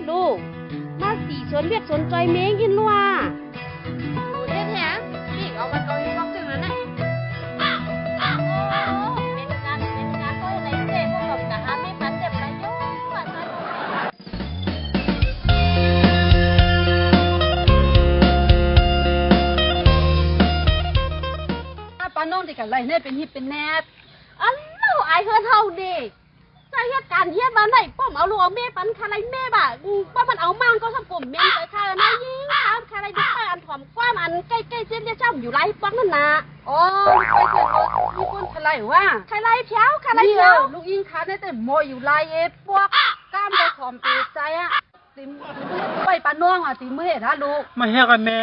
ลูกมาสีสวนเวียดสนใจเม้งยินลัวเฮ็ดแฮะนี่เอามาเอาอีกถึงนั้นน่ะเป็นงานก็ในเซ่พวกกับกะหาไม่ปันเต็มประโยชน์ปาน้องที่กันไรเนี่ยเป็นฮิปเป็นแนบอันนู้ไอเฮือนเฮาเด็กใจเหตุการณ์เฮียบ้านไหนป้อมเอาลูกเอาแม่ปันคาไรแม่บ่ะป้อมมันเอามั่งก็สับปุ่มเมนไปค่ะนายยิงถามคาไรดุไปอันถ่อมกว้ามอันใกล้ๆเส้นเจ้าอยู่ไรป้องนั่นนะอ๋อไปเถอะมีคนคาไรว่าคาไรเพียวคาไรเพียวลูกยิงขาได้แต่โมอยู่ไรเอฟพวกกล้ามไปถ่อมปีใจอ่ะติมไปปาน้องอ่ะติมือเห็ดฮะลูกมาเฮ็ดกันแม่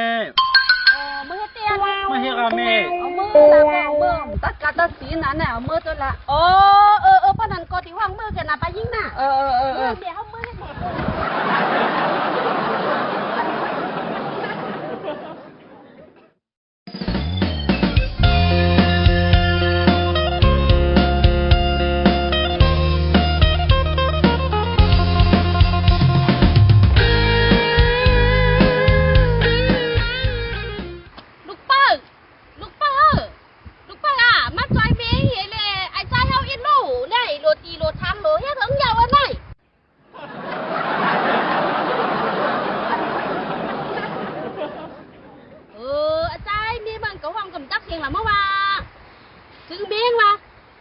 มือเตี้ยมาเฮ็ดกันแม่เอามือละมือตัดกาตัดสีนั่นน่ะเอามือตัวละป้านันก็ที่ว่างมือกันนะป้ายิงน่ะเดี๋ยวเอามือให้หมด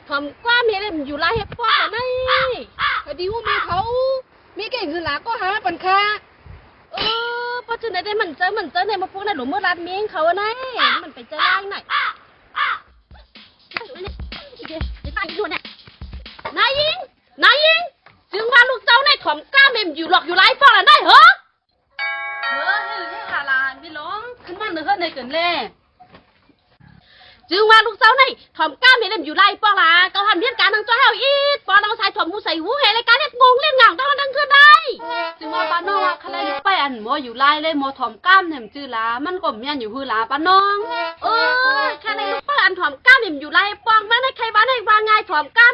ผมกว่าเมียเลยมันอยู่ไรเฮ็ดพวกอะไรพอดีว่าเมียเขามีเก่งคือหลาก็หาปันค่าพอจุดไหนได้มันเจอในมาพวกนั้นหลุมเมื่อรัดเมียเขาอะไงมันไปเจอไรหน่อยนายยิงจึงว่าลูกเจ้าในถ่อมกล้าเมียอยู่หลอกอยู่ไรพวกอะไรเหรอให้หาลานพี่ล้องขึ้นมาเนื้อในเกินเล่จึงว่าลูกเจ้าในถ่อมก้ามเห็นอยู่ไรป้องล่ะเขาทำเหตุการณ์ทางจ้อยเฮาอีดป้องน้องชายถ่อมมูใส่หูเฮรายการเฮ็ดงงเล่นงางต้องดังขึ้นได้จึงว่าป้าน้องคาไรไปอันหมออยู่ไรเลยหมอถ่อมก้ามเนี่ยจื้อลามันก็เมียนอยู่หือลาป้าน้องคาไรลูกป้าอันถ่อมก้ามเห็นอยู่ไรป้องมาในใครบ้านให้วางไงถ่อมก้าม